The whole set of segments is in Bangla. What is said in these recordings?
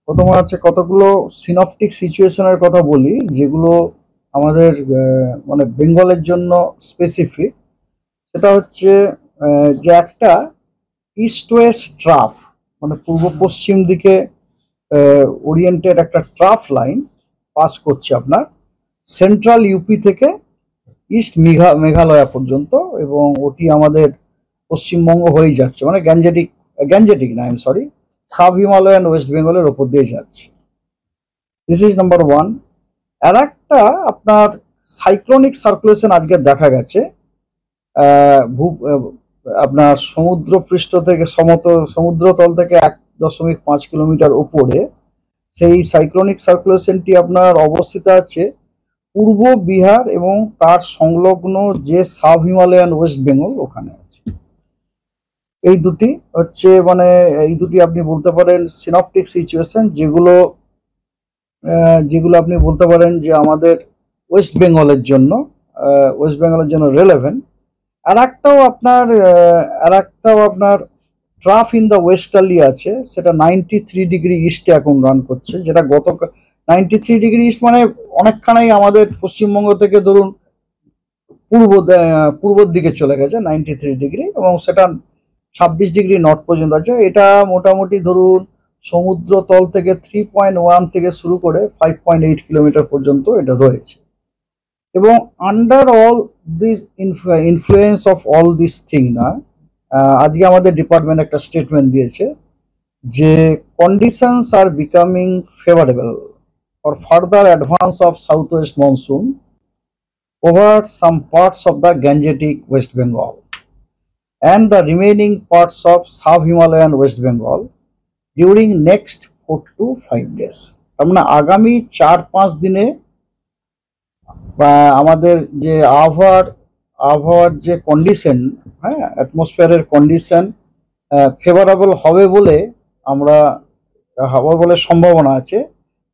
প্রথমে হচ্ছে কতগুলো সিনপটিক সিচুয়েশনের কথা বলি, যেগুলো আমাদের মানে বেঙ্গলের জন্য স্পেসিফিক। সেটা হচ্ছে যে একটা ইস্ট ওয়েস্ট ট্রাফ, মানে পূর্ব পশ্চিম দিকে ওরিয়েন্টেড একটা ট্রাফ লাইন পাস করছে আপনার সেন্ট্রাল ইউপি থেকে ইস্ট মেঘালয়া পর্যন্ত, এবং ওটি আমাদের পশ্চিমবঙ্গ হয়েই যাচ্ছে, মানে গ্যাঞ্জেটিক গ্যাঞ্জেটিক না, সরি, সাব হিমালয়ান ওয়েস্ট বেঙ্গলের ওপর দিয়ে যাচ্ছে। This is number one. আর একটা আপনার সাইক্লোনিক সার্কুলেশন আজকে দেখা গেছে আপনার সমুদ্রপৃষ্ঠ থেকে সমুদ্রতল থেকে 1.5 কিলোমিটার উপরে। সেই সাইক্লোনিক সার্কুলেশনটি আপনার অবস্থিত আছে পূর্ব বিহার এবং তার সংলগ্ন যে সাব হিমালয়ান ওয়েস্ট বেঙ্গল ওখানে আছে। এই দুটি হচ্ছে মানে এই দুটি আপনি বলতে পারেন সিনপটিক সিচুয়েশন, যেগুলো যেগুলো আপনি বলতে পারেন যে আমাদের ওয়েস্ট বেঙ্গলের জন্য রেলেভেন্ট। আর একটাও আপনার ট্রাফ ইন দ্য ওয়েস্টার্লি আছে, সেটা 93 ডিগ্রি ইস্টে এখন রান করছে, যেটা 93 ডিগ্রি ইস্ট মানে অনেকখানাই আমাদের পশ্চিমবঙ্গ থেকে ধরুন পূর্বর দিকে চলে গেছে 93 ডিগ্রি, এবং সেটা 26 ডিগ্রি নর্থ পর্যন্ত আছে। এটা মোটামুটি ধরুন সমুদ্র তল থেকে 3.1 থেকে শুরু করে 5.8 কিলোমিটার পর্যন্ত এটা রয়েছে। এবং under all this influence of all this thing না, আজকে আমাদের ডিপার্টমেন্ট একটা স্টেটমেন্ট দিয়েছে যে conditions R becoming favourable for further advance of south West monsoon over some parts of the Gangetic West Bengal and the remaining parts of sub-Himalayan West Bengal during next 4 to 5 days। তার মানে আগামী 4-5 দিনে আমাদের যে আবহাওয়ার যে কন্ডিশন, হ্যাঁ, অ্যাটমসফিয়ারের কন্ডিশন ফেভারেবল হবে বলে সম্ভাবনা আছে,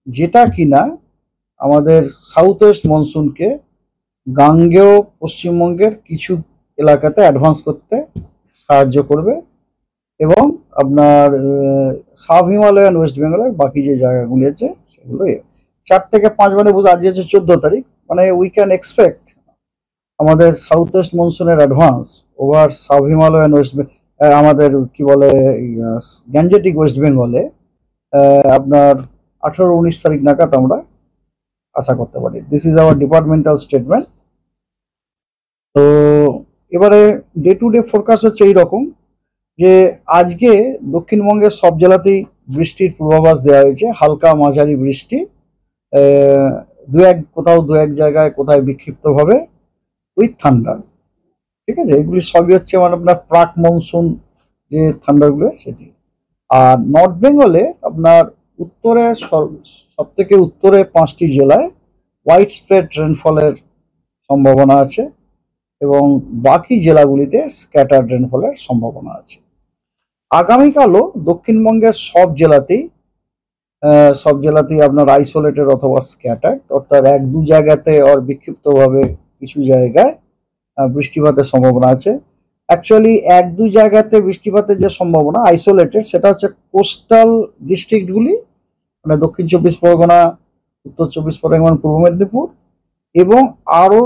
যেটা কিনা আমাদের সাউথ ওয়েস্ট মনসুনকে গাঙ্গেয় পশ্চিমবঙ্গের কিছু এলাকাতে অ্যাডভান্স করতে সাহায্য করবে, এবং আপনার সাব হিমালয়ান ওয়েস্ট বেঙ্গলের বাকি যে জায়গাগুলি আছে সেগুলো 4 থেকে 5 মানে আজ আছে 14 তারিখ, মানে উই ক্যান এক্সপেক্ট আমাদের সাউথ ওয়েস্ট মনসুনের অ্যাডভান্স ওভার সাব হিমালয়ান আমাদের কি বলে গ্যাঞ্জেটিক ওয়েস্ট বেঙ্গলে আপনার 18-19 তারিখ নাগাদ আমরা আশা করতে পারি। This is our departmental statement. তো এবারে ডে টু ডে ফোরকাস্ট হচ্ছে এইরকম যে আজকে দক্ষিণবঙ্গের সব জেলাতেই বৃষ্টির পূর্বাভাস দেওয়া হয়েছে, হালকা মাঝারি বৃষ্টি, কোথাও দু এক জায়গায় কোথায় বিক্ষিপ্তভাবে উইথ থান্ডার। ঠিক আছে, এগুলি সবই হচ্ছে মানে আপনার প্রাক মনসুন যে থান্ডারগুলো সেটি। আর নর্থ বেঙ্গলে আপনার উত্তরে সব থেকে উত্তরে 5টি জেলায় হোয়াইট স্প্রেড রেনফলের সম্ভাবনা আছে, এবং বাকি জেলাগুলিতে স্ক্যাটার্ড রেনফলের সম্ভাবনা আছে। আগামীকালও দক্ষিণবঙ্গের সব জেলাতেই আপনার আইসোলেটেড অথবা স্ক্যাটার্ড, অর্থাৎ 1-2 জায়গাতে আর বিক্ষিপ্তভাবে কিছু জায়গায় বৃষ্টিপাতের সম্ভাবনা আছে। অ্যাকচুয়ালি 1-2 জায়গাতে বৃষ্টিপাতের যে সম্ভাবনা আইসোলেটেড, সেটা হচ্ছে কোস্টাল ডিস্ট্রিক্টগুলি, মানে দক্ষিণ 24 পরগনা, উত্তর 24 পরগনা, পূর্ব মেদিনীপুর, এবং আরও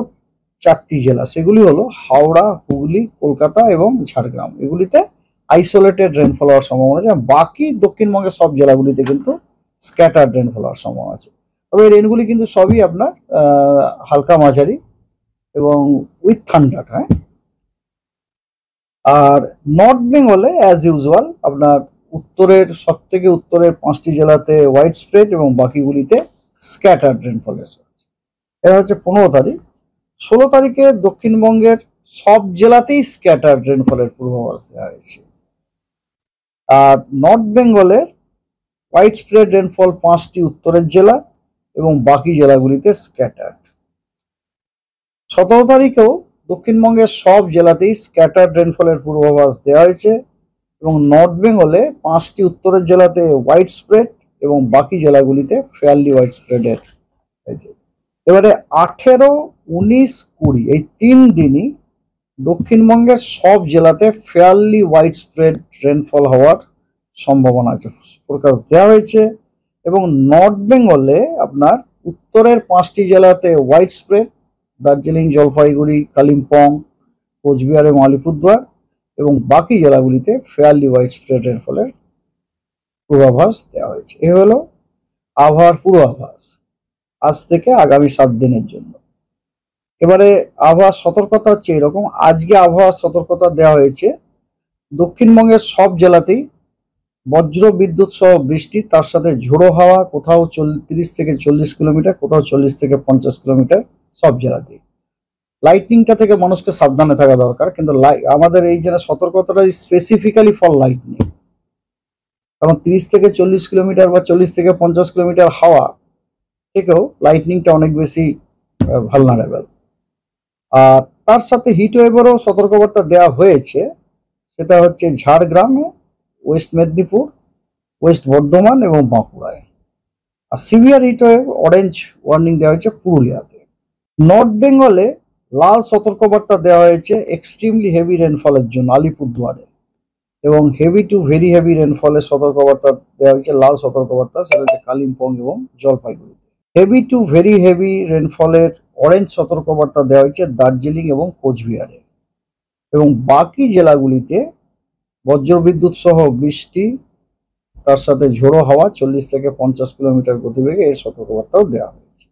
4টি জেলা, সেগুলি হলো হাওড়া, হুগলি, কলকাতা এবং ঝাড়গ্রাম। এগুলিতে আইসোলেটেড রেনফল হওয়ার সম্ভাবনা আছে। বাকি দক্ষিণবঙ্গের সব জেলাগুলিতে কিন্তু স্ক্যাটার্ড রেনফল হওয়ার সম্ভাবনা আছে। তবে এই রেনগুলি কিন্তু সবই আপনার হালকা মাঝারি এবং উইথ থান্ডার। হ্যাঁ, আর নর্থ বেঙ্গলে অ্যাজ ইউজুয়াল আপনার সব থেকে উত্তরের 5টি জেলাতে হোয়াইট স্প্রেড এবং বাকিগুলিতে স্ক্যাটার্ড রেনফলের। এটা হচ্ছে 15 তারিখ। 16 তারিখে দক্ষিণবঙ্গের সব জেলাতেই স্ক্যাটার্ড রেনফলের পূর্বাভাস দেওয়া হয়েছে। আর নর্থ বেঙ্গলের হোয়াইট স্প্রেড রেনফল 5টি উত্তরের জেলা এবং বাকি জেলাগুলিতে স্ক্যাটার্ড। 17 তারিখেও দক্ষিণবঙ্গের সব জেলাতেই স্ক্যাটার্ড রেনফলের পূর্বাভাস দেওয়া হয়েছে, এবং নর্থ বেঙ্গলে 5টি উত্তরের জেলাতে হোয়াইট স্প্রেড এবং বাকি জেলাগুলিতে ফেয়ারলি হোয়াইট স্প্রেডের হয়েছে। এবারে 18, 19, 20 এই 3 দিনই দক্ষিণবঙ্গের সব জেলাতে ফেয়ারলি হোয়াইট স্প্রেড রেনফল হওয়ার সম্ভাবনা আছে, ফোরকাস্ট দেওয়া হয়েছে। এবং নর্থ বেঙ্গলে আপনার উত্তরের 5টি জেলাতে হোয়াইট স্প্রেড, দার্জিলিং, জলপাইগুড়ি, কালিম্পং, কোচবিহার এবং আলিপুরদুয়ার, এবং বাকি জেলাগুলিতে ফেয়ারলি হোয়াইট স্প্রেড রেনফলের পূর্বাভাস দেওয়া হয়েছে। এ হলো আবহাওয়ার পূর্বাভাস আজ থেকে আগামী 7 দিনের জন্য। এবারে আবহাওয়ার সতর্কতা হচ্ছে এরকম। আজকে আবহাওয়ার সতর্কতা দেওয়া হয়েছে দক্ষিণবঙ্গের সব জেলাতেই বজ্র বিদ্যুৎ সহ বৃষ্টি, তার সাথে ঝোড়ো হাওয়া, কোথাও 30 থেকে 40 কিলোমিটার, কোথাও 40 থেকে 50 কিলোমিটার, সব জেলাতেই। লাইটনিংটা থেকে মানুষকে সাবধানে থাকা দরকার, কিন্তু আমাদের এই যে সতর্কতাটা স্পেসিফিক্যালি ফর লাইটনিং, কারণ 30 থেকে 40 কিলোমিটার বা 40 থেকে 50 কিলোমিটার হাওয়া থেকেও লাইটনিংটা অনেক বেশি ভালনারেবল। আর তার সাথে হিট ওয়েভেরও সতর্কবার্তা দেওয়া হয়েছে, সেটা হচ্ছে ঝাড়গ্রামে, ওয়েস্ট মেদিনীপুর, ওয়েস্ট বর্ধমান এবং বাঁকুড়ায়। আর severe heat wave orange warning দেওয়া হয়েছে পুরুলিয়াতে। নর্থ বেঙ্গলে লাল সতর্কবার্তা দেওয়া হয়েছে এক্সট্রিমলি হেভি রেনফলের জন্য আলিপুরদুয়ারে, এবং হেভি টু ভেরি হেভি রেনফলের সতর্কবার্তা দেওয়া হয়েছে, লাল সতর্কবার্তা, সেটা হচ্ছে কালিম্পং এবং জলপাইগুড়িতে। হেভি টু ভেরি হেভি রেনফলের অরেঞ্জ সতর্কবার্তা দেওয়া হয়েছে দার্জিলিং এবং কোচবিহারে, এবং বাকি জেলাগুলিতে বজ্রবিদ্যুৎ সহ বৃষ্টি, তার সাথে ঝোড়ো হাওয়া 40 থেকে 50 কিলোমিটার গতিবেগে এর সতর্কবার্তাও দেওয়া হয়েছে।